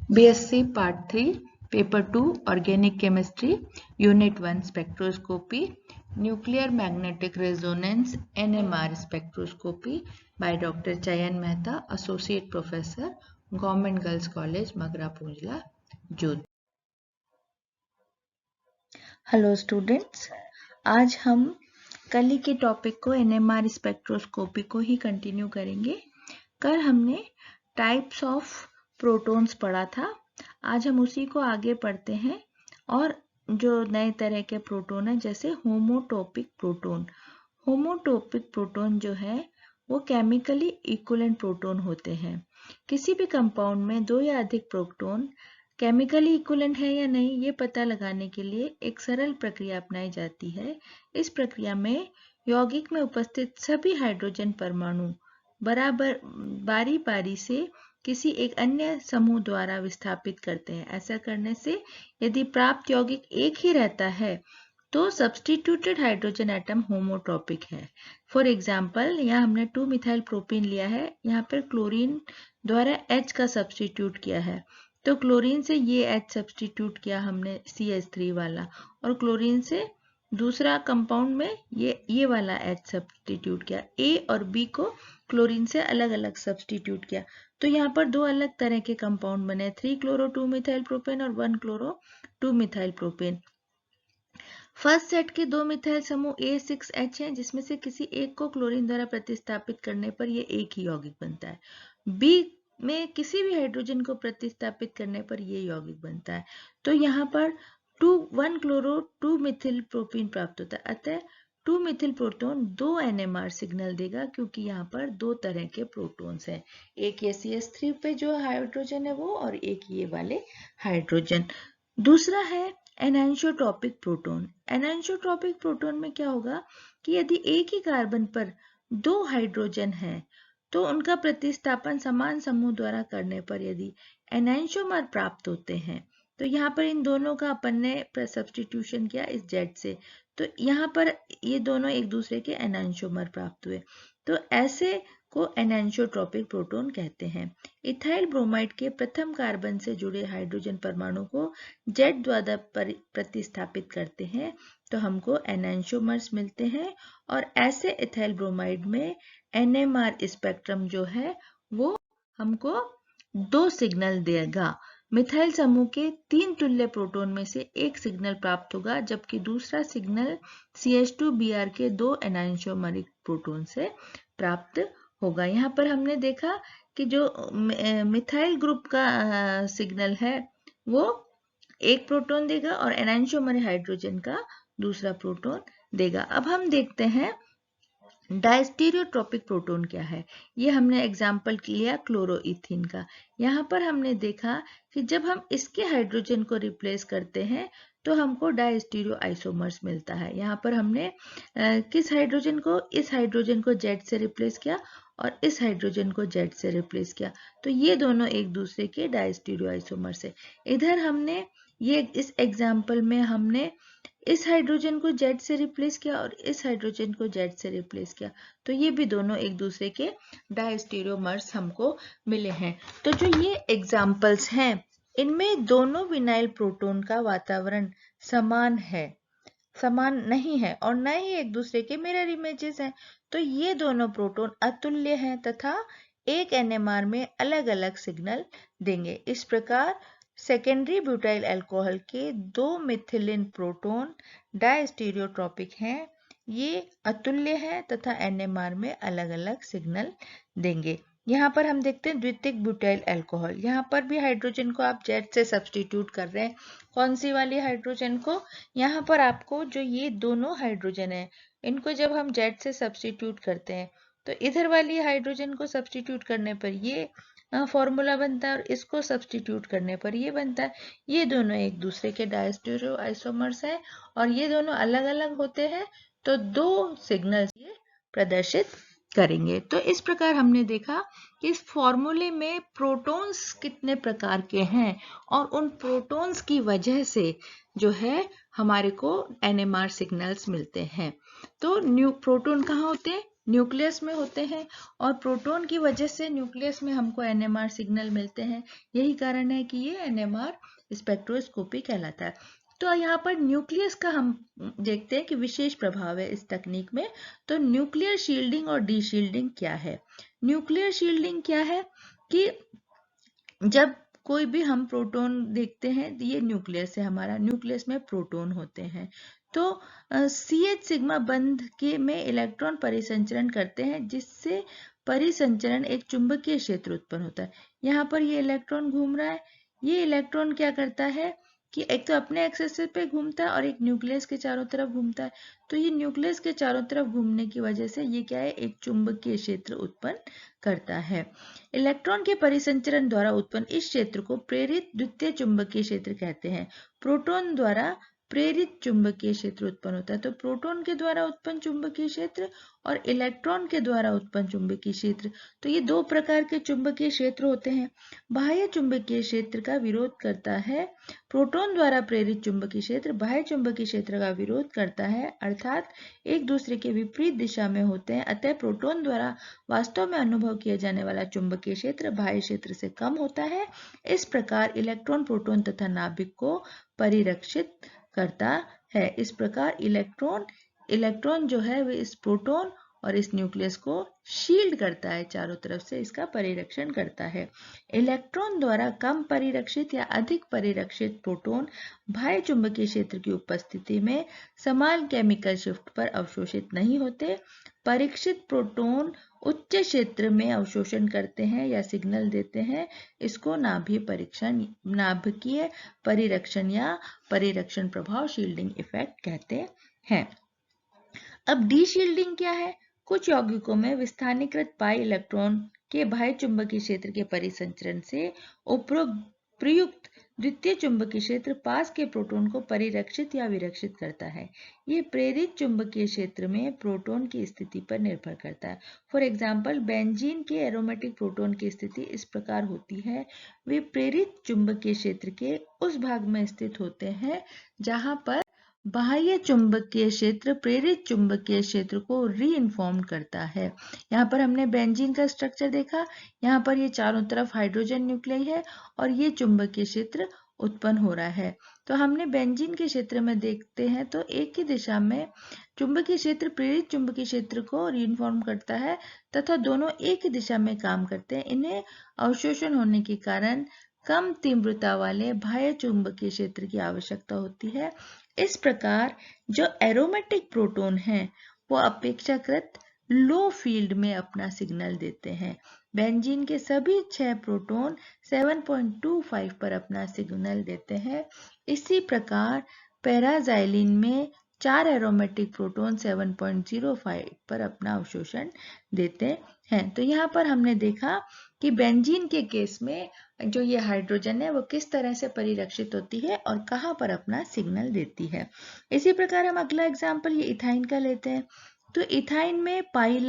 BSc Part 3, Paper 2, Organic Chemistry, Unit 1, Spectroscopy, Nuclear Magnetic Resonance, NMR Spectroscopy by Dr. Chayan Mehta, Associate Professor, Government Girls College, Magra Punjla, Jodhpur. Hello students, आज हम कल के topic को NMR spectroscopy को ही continue करेंगे। कल हमने types of protons पढ़ा था, आज हम उसी को आगे पढ़ते हैं और जो नए तरह के प्रोटॉन है जैसे होमोटोपिक प्रोटॉन। होमोटोपिक प्रोटॉन जो है वो केमिकली इक्विवेलेंट प्रोटॉन होते हैं। किसी भी कंपाउंड में दो या अधिक प्रोटॉन केमिकली इक्विवेलेंट है या नहीं ये पता लगाने के लिए एक सरल प्रक्रिया अपनाई जाती है। इस प्रक्रिया में यौगिक में उपस्थित सभी हाइड्रोजन परमाणु बराबर बारी बारी से किसी एक अन्य समूह द्वारा विस्थापित करते हैं। ऐसा करने से यदि प्राप्त यौगिक एक ही रहता है तो सब्स्टिट्यूटेड हाइड्रोजन एटम होमोटॉपिक है। फॉर एग्जाम्पल, यहाँ हमने 2 मिथाइल प्रोपीन लिया है, यहाँ पर क्लोरीन द्वारा H का सब्स्टिट्यूट किया है, तो क्लोरीन से ये H सब्स्टिट्यूट किया हमने CH3 वाला, और क्लोरीन से दूसरा कंपाउंड में ये वाला H सब्स्टिट्यूट किया। A और B को क्लोरीन से अलग अलग सब्स्टिट्यूट किया, तो यहाँ पर दो अलग तरह के कंपाउंड बने, 3 क्लोरो 2 मिथाइल प्रोपेन और 1 chloro 2 methyl propane. First set के दो मिथाइल समूह A6H हैं, जिसमें से किसी एक को क्लोरीन द्वारा प्रतिस्थापित करने पर ये एक ही यौगिक बनता है। B में किसी भी हाइड्रोजन को प्रतिस्थापित करने पर ये यौगिक बनता है। तो यहाँ पर 1 क्लोरो 2 मिथिल प्रोपीन प्राप्त होता है। अतः 2 मिथिल प्रोटॉन 2 NMR सिग्नल देगा, क्योंकि यहाँ पर दो तरह के प्रोटॉन्स हैं, एक ये CH3 पे जो हाइड्रोजन है वो, और एक ये वाले हाइड्रोजन। दूसरा है एनांशोट्रॉपिक प्रोटॉन। एनांशोट्रॉपिक प्रोटॉन में क्या होगा कि यदि एक ही कार्बन पर दो हाइड्रोजन है तो उनका प्रतिस्थापन समान समूह द्वारा करने पर यदि एनांशोमर प्राप्त होते हैं, तो यहाँ पर इन दोनों का अपन ने सब्स्टिट्यूशन किया इस Z से, तो यहाँ पर ये दोनों एक दूसरे के एनांशोमर प्राप्त हुए, तो ऐसे को एनांशोट्रॉपिक प्रोटॉन कहते हैं। इथाइल ब्रोमाइड के प्रथम कार्बन से जुड़े हाइड्रोजन परमाणु को Z द्वारा प्रतिस्थापित करते हैं तो हमको एनांशोमर्स मिलते हैं, और ऐसे इथाइल ब्रोमाइड में NMR स्पेक्ट्रम जो है वो हमको 2 सिग्नल देगा। मिथाइल समूह के 3 तुल्य प्रोटॉन में से एक सिग्नल प्राप्त होगा, जबकि दूसरा सिग्नल CH2Br के 2 एनांशोमरिक प्रोटॉन से प्राप्त होगा। यहाँ पर हमने देखा कि जो मिथाइल ग्रुप का सिग्नल है वो एक प्रोटॉन देगा और एनांशोमर हाइड्रोजन का दूसरा प्रोटॉन देगा। अब हम देखते हैं डायस्टीरियोट्रॉपिक प्रोटॉन क्या है। ये हमने एग्जाम्पल लिया क्लोरोइथीन का। यहाँ पर हमने देखा कि जब हम इसके हाइड्रोजन को रिप्लेस करते हैं तो हमको डायस्टीरियो आइसोमर्स मिलता है। यहाँ पर हमने किस हाइड्रोजन को, इस हाइड्रोजन को Z से रिप्लेस किया और इस हाइड्रोजन को Z से रिप्लेस किया, तो ये दोनों एक दूसरे के डायस्टीरियो आइसोमर्स है। इधर हमने ये इस एग्जाम्पल में हमने इस हाइड्रोजन को Z से रिप्लेस किया और इस हाइड्रोजन को Z से रिप्लेस किया, तो ये भी दोनों एक दूसरे के डायस्टीरियोमर्स हमको मिले हैं। तो जो ये एग्जाम्पल्स हैं इनमें दोनों विनाइल प्रोटॉन का वातावरण समान नहीं है और न ही एक दूसरे के मिरर इमेजेस हैं, तो ये दोनों प्रोटॉन अतुल्य हैं तथा एक NMR में अलग अलग सिग्नल देंगे। इस प्रकार सेकेंडरी ब्यूटाइल अल्कोहल के 2 मिथिलिन प्रोटॉन डायस्टीरियोट्रॉपिक हैं, ये अतुल्य हैं तथा NMR में अलग अलग सिग्नल देंगे। यहाँ पर हम देखते हैं द्वितीयक ब्यूटाइल अल्कोहल, यहाँ पर भी हाइड्रोजन को आप Z से सब्स्टिट्यूट कर रहे हैं। कौन सी वाली हाइड्रोजन को? यहाँ पर आपको जो ये दोनों हाइड्रोजन है इनको जब हम Z से सब्स्टिट्यूट करते हैं तो इधर वाली हाइड्रोजन को सब्स्टिट्यूट करने पर ये फॉर्मूला बनता है और इसको सब्स्टिट्यूट करने पर ये बनता है। ये दोनों एक दूसरे के डायस्टीरियो आइसोमर्स हैं और ये दोनों अलग अलग होते हैं, तो 2 सिग्नल्स ये प्रदर्शित करेंगे। तो इस प्रकार हमने देखा कि इस फॉर्मूले में प्रोटॉन्स कितने प्रकार के हैं और उन प्रोटॉन्स की वजह से जो है हमारे को NMR सिग्नल्स मिलते हैं। तो प्रोटॉन कहाँ होते हैं? न्यूक्लियस में होते हैं और प्रोटॉन की वजह से न्यूक्लियस में हमको एनएमआर सिग्नल मिलते हैं। यही कारण है कि ये एनएमआर स्पेक्ट्रोस्कोपी कहलाता है। तो यहाँ पर न्यूक्लियस का हम देखते हैं कि विशेष प्रभाव है इस तकनीक में। तो न्यूक्लियर शील्डिंग और डी शील्डिंग क्या है? न्यूक्लियर शील्डिंग क्या है कि जब कोई भी हम प्रोटॉन देखते हैं, ये न्यूक्लियस है हमारा, न्यूक्लियस में प्रोटॉन होते हैं। तो CH सिग्मा बंध के में इलेक्ट्रॉन परिसंचरण करते हैं, जिससे परिसंचरण एक चुंबकीय क्षेत्र उत्पन्न होता है। यहाँ पर ये इलेक्ट्रॉन घूम रहा है। ये इलेक्ट्रॉन क्या करता है कि एक तो अपने एक्सेस पे घूमता है और एक न्यूक्लियस के चारों तरफ घूमता है। तो ये न्यूक्लियस के चारों तरफ घूमने की वजह से ये क्या है, एक चुंबकीय क्षेत्र उत्पन्न करता है। इलेक्ट्रॉन के परिसंचरण द्वारा उत्पन्न इस क्षेत्र को प्रेरित द्वितीय चुंबकीय क्षेत्र कहते हैं। प्रोटॉन द्वारा प्रेरित चुंबकीय क्षेत्र उत्पन्न होता है। तो प्रोटॉन के द्वारा उत्पन्न चुंबकीय क्षेत्र और इलेक्ट्रॉन के द्वारा उत्पन्न चुंबकीय क्षेत्र, तो ये दो प्रकार के चुंबकीय क्षेत्र होते हैं। बाह्य चुंबकीय क्षेत्र का विरोध करता है। प्रोटॉन द्वारा प्रेरित चुंबकीय क्षेत्र बाह्य चुंबकीय क्षेत्र का विरोध करता है, अर्थात एक दूसरे के विपरीत दिशा में होते हैं। अतः प्रोटॉन द्वारा वास्तव में अनुभव किया जाने वाला चुंबकीय क्षेत्र बाह्य क्षेत्र से कम होता है। इस प्रकार इलेक्ट्रॉन प्रोटॉन तथा नाभिक को परिरक्षित करता है। इस प्रकार इलेक्ट्रॉन जो है वो इस प्रोटॉन और इस न्यूक्लियस को शील्ड करता है, चारों तरफ से इसका परिरक्षण करता है। इलेक्ट्रॉन द्वारा कम परिरक्षित या अधिक परिरक्षित प्रोटॉन बाह्य चुंबकीय क्षेत्र की उपस्थिति में समान केमिकल शिफ्ट पर अवशोषित नहीं होते। परीक्षित प्रोटॉन उच्च क्षेत्र में अवशोषण करते हैं या सिग्नल देते हैं। इसको नाभिकीय परिरक्षण या परिरक्षण प्रभाव, शील्डिंग इफेक्ट कहते हैं। अब डी शील्डिंग क्या है? कुछ यौगिकों में विस्थानीकृत पाई इलेक्ट्रॉन के बाह्य चुंबकीय क्षेत्र के परिसंचरण से प्रयुक्त द्वितीय चुंबकीय क्षेत्र पास के प्रोटॉन को परिरक्षित या विरक्षित करता है। ये प्रेरित चुंबकीय क्षेत्र में प्रोटॉन की स्थिति पर निर्भर करता है। फॉर एग्जाम्पल, बेंजीन के एरोमेटिक प्रोटॉन की स्थिति इस प्रकार होती है। वे प्रेरित चुंबकीय क्षेत्र के उस भाग में स्थित होते हैं जहां पर बाह्य चुंबकीय क्षेत्र प्रेरित चुंबकीय क्षेत्र को रीइंफॉर्म करता है। यहाँ पर हमने बेंजीन का स्ट्रक्चर देखा। यहाँ पर ये चारों तरफ हाइड्रोजन न्यूक्लियाई है और ये चुंबकीय क्षेत्र उत्पन्न हो रहा है। तो हमने बेंजीन के क्षेत्र में देखते हैं तो एक ही दिशा में चुंबकीय क्षेत्र प्रेरित चुंबकीय क्षेत्र को रीइंफॉर्म करता है तथा दोनों एक ही दिशा में काम करते हैं। इन्हें अवशोषण होने के कारण कम तीव्रता वाले बाह्य चुंबकीय क्षेत्र की आवश्यकता होती है। इस प्रकार जो एरोमेटिक प्रोटॉन हैं वो अपेक्षाकृत लो फील्ड में अपना सिग्नल देते हैं। बेंजीन के सभी 6 प्रोटॉन 7.25 पर अपना सिग्नल देते हैं। इसी प्रकार पैराजाइलिन में 4 एरोमेटिक प्रोटॉन 7.05 पर अपना अवशोषण देते हैं। तो यहाँ पर हमने देखा कि बेंजीन के केस में जो ये हाइड्रोजन है वो किस तरह से परिरक्षित होती है और कहाँ पर अपना सिग्नल देती है। इसी प्रकार हम अगला एग्जाम्पल ये इथाइन का लेते हैं। तो इथाइन में पाई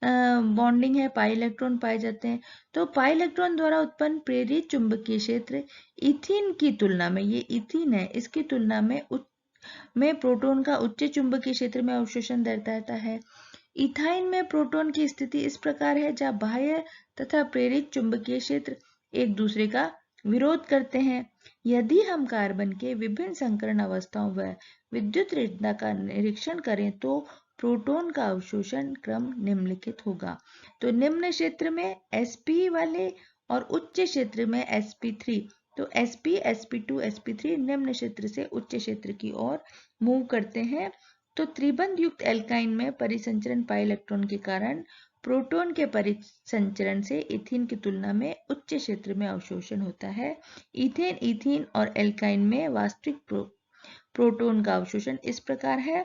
बॉन्डिंग है, पाई इलेक्ट्रॉन पाए जाते हैं। तो पाई इलेक्ट्रॉन द्वारा उत्पन्न प्रेरित चुंबकीय क्षेत्र इथीन की तुलना में, ये इथीन है, इसकी तुलना में प्रोटॉन का उच्च चुंबकीय क्षेत्र में अवशोषण दर्शाता है। इथाइन में प्रोटॉन की स्थिति इस प्रकार है जहां बाह्य तथा प्रेरित चुंबकीय क्षेत्र एक दूसरे का विरोध करते हैं। यदि हम कार्बन के विभिन्न संकरण अवस्थाओं व विद्युत ऋणता का निरीक्षण करें तो प्रोटॉन का अवशोषण क्रम निम्नलिखित होगा। तो निम्न क्षेत्र में sp वाले और उच्च क्षेत्र में sp3। तो sp, sp2, sp3 निम्न क्षेत्र से उच्च क्षेत्र की ओर मूव करते हैं। तो त्रिबंध युक्त एल्काइन में परिसंचरण पाई इलेक्ट्रॉन के कारण प्रोटॉन के परिसंचरण से इथीन की तुलना में उच्च क्षेत्र में अवशोषण होता है। इथीन और एल्काइन में वास्तविक प्रोटॉन का अवशोषण इस प्रकार है।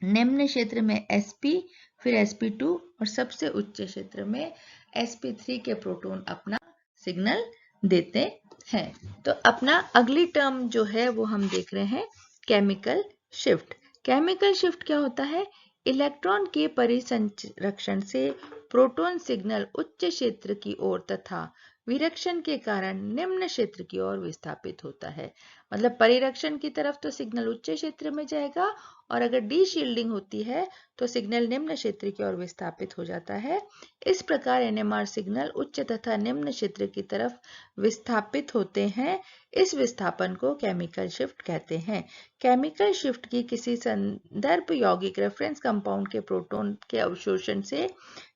निम्न क्षेत्र में sp, फिर sp2 और सबसे उच्च क्षेत्र में sp3 के प्रोटॉन अपना सिग्नल देते हैं। तो अपना अगली टर्म जो है वो हम देख रहे हैं केमिकल शिफ्ट। केमिकल शिफ्ट क्या होता है? इलेक्ट्रॉन के परिसंचरण से प्रोटॉन सिग्नल उच्च क्षेत्र की ओर तथा विरक्षण के कारण निम्न क्षेत्र की ओर विस्थापित होता है। मतलब परिरक्षण की तरफ तो सिग्नल उच्च क्षेत्र में जाएगा और अगर डी शील्डिंग होती है तो सिग्नल निम्न क्षेत्र की ओर विस्थापित हो जाता है। इस प्रकार एनएमआर सिग्नल उच्च तथा निम्न क्षेत्र की तरफ विस्थापित होते हैं। इस विस्थापन को केमिकल शिफ्ट कहते हैं। केमिकल शिफ्ट की किसी संदर्भ यौगिक रेफरेंस कंपाउंड के प्रोटॉन के अवशोषण से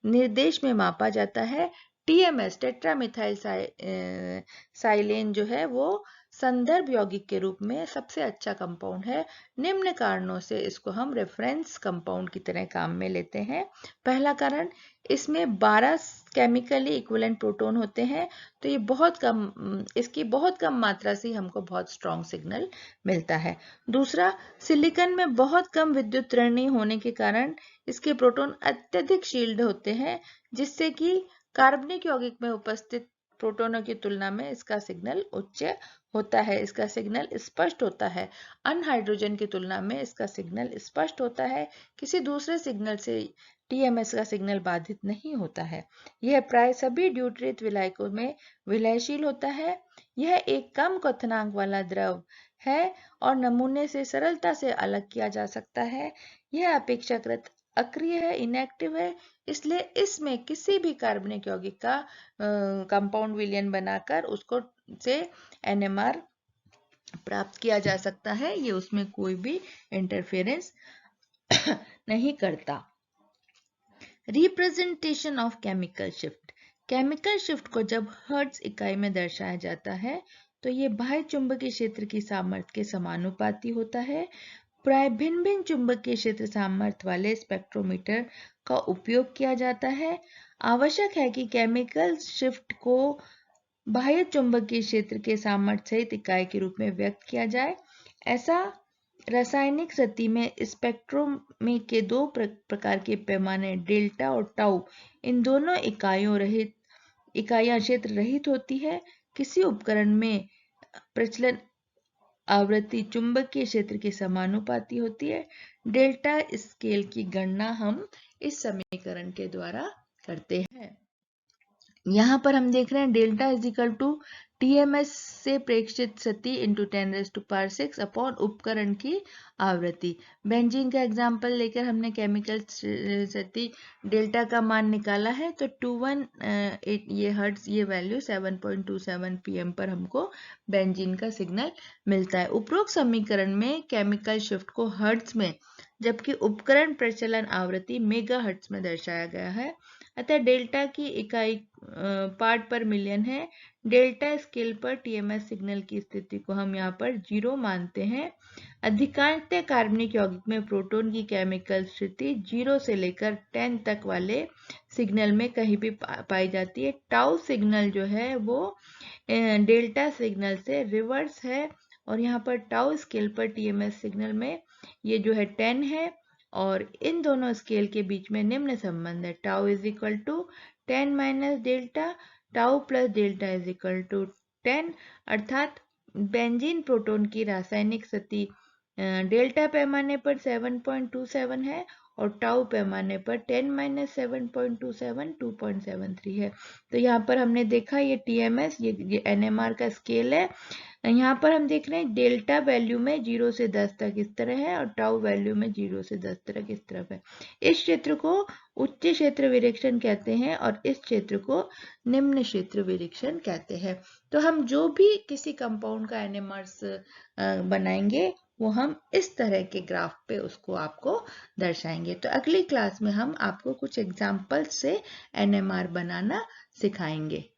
निर्देश में मापा जाता है। टीएमएस टेट्रामिथाइल साइलेन जो है वो संदर्भ यौगिक के रूप में सबसे अच्छा कंपाउंड है। निम्न कारणों से इसको हम रेफरेंस कंपाउंड की तरह काम में लेते हैं। पहला कारण, इसमें 12 केमिकली इक्विवेलेंट प्रोटॉन होते हैं, तो ये इसकी बहुत कम मात्रा से हमको बहुत स्ट्रॉन्ग सिग्नल मिलता है। दूसरा, सिलिकॉन में बहुत कम विद्युतरणीय होने के कारण इसके प्रोटॉन अत्यधिक शील्ड होते हैं, जिससे कि कार्बनिक यौगिक में उपस्थित प्रोटॉनों की तुलना में इसका सिग्नल उच्च होता है, इसका सिग्नल स्पष्ट होता है। अनहाइड्रोजन की तुलना में इसका सिग्नल स्पष्ट होता है। किसी दूसरे सिग्नल से टीएमएस का सिग्नल बाधित नहीं होता है। यह प्राय सभी ड्यूटरेट विलायकों में विलयशील होता है। यह एक कम क्वथनांक वाला द्रव है और नमूने से सरलता से अलग किया जा सकता है। यह अपेक्षाकृत अक्रिय है, इनएक्टिव है, इसलिए इसमें किसी भी कार्बनिक यौगिक का कंपाउंड विलयन बनाकर उसको से एनएमआर प्राप्त किया जा सकता है। ये उसमें कोई भी इंटरफेरेंस नहीं करता। Representation of chemical shift. Chemical shift को जब हर्ट्ज इकाई में दर्शाया जाता है तो ये बाह्य चुंबकीय क्षेत्र की सामर्थ्य के समानुपाती होता है। प्राय भिन्न भिन्न चुंबकीय क्षेत्र सामर्थ्य वाले स्पेक्ट्रोमीटर का उपयोग किया जाता है। आवश्यक है कि केमिकल शिफ्ट को बाह्य चुंबकीय क्षेत्र के सामर्थ्य सहित इकाई के रूप में व्यक्त किया जाए। ऐसा रासायनिक स्थिति में स्पेक्ट्रोमी के दो प्रकार के पैमाने डेल्टा और टाउ, इन दोनों इकाइयां क्षेत्र रहित होती है। किसी उपकरण में प्रचलन आवृत्ति चुंबकीय क्षेत्र के समानुपाती होती है। डेल्टा स्केल की गणना हम इस समीकरण के द्वारा करते हैं। यहाँ पर हम देख रहे हैं delta is equal to TMS से प्रेक्षित स्थिति इंटू 10⁻⁶ अपॉन उपकरण की आवृत्ति। बेंजीन का एग्जाम्पल लेकर हमने केमिकल स्थिति डेल्टा का मान निकाला है, तो 21 ये हर्ट्ज, ये वैल्यू 7.27 पीएम पर हमको बेंजीन का सिग्नल मिलता है। उपरोक्त समीकरण में केमिकल शिफ्ट को हर्ट्ज में जबकि उपकरण प्रचलन आवृत्ति मेगा हर्ट्ज में दर्शाया गया है। अतः डेल्टा की इकाई पार्ट पर मिलियन है। डेल्टा स्केल पर टीएमएस सिग्नल की स्थिति को हम यहाँ पर 0 मानते हैं। अधिकांशतः कार्बनिक यौगिक में प्रोटॉन की केमिकल स्थिति 0 से लेकर 10 तक वाले सिग्नल में कहीं भी पाई जाती है। टाउ सिग्नल जो है वो डेल्टा सिग्नल से रिवर्स है और यहाँ पर टाउ स्केल पर टीएमएस सिग्नल में ये जो है 10 है और इन दोनों स्केल के बीच में निम्न संबंध है। Tau is equal to 10 minus delta, tau plus delta is equal to 10, अर्थात बेंजीन प्रोटॉन की रासायनिक स्थिति डेल्टा पैमाने पर 7.27 है और टाउ पैमाने पर 10 माइनस 7.27 2.73 है। तो यहाँ पर हमने देखा ये टीएमएस, ये एनएमआर का स्केल है। यहाँ पर हम देख रहे हैं डेल्टा वैल्यू में 0 से 10 तक इस तरह है और टाउ वैल्यू में 0 से 10 तक इस तरफ है। इस क्षेत्र को उच्च क्षेत्र विरेचन कहते हैं और इस क्षेत्र को निम्न क्षेत्र विरेचन कहते हैं। तो हम जो भी किसी कंपाउंड का एनएमआर बनाएंगे वो हम इस तरह के ग्राफ पे उसको आपको दर्शाएंगे। तो अगली क्लास में हम आपको कुछ एग्जाम्पल्स से एनएमआर बनाना सिखाएंगे।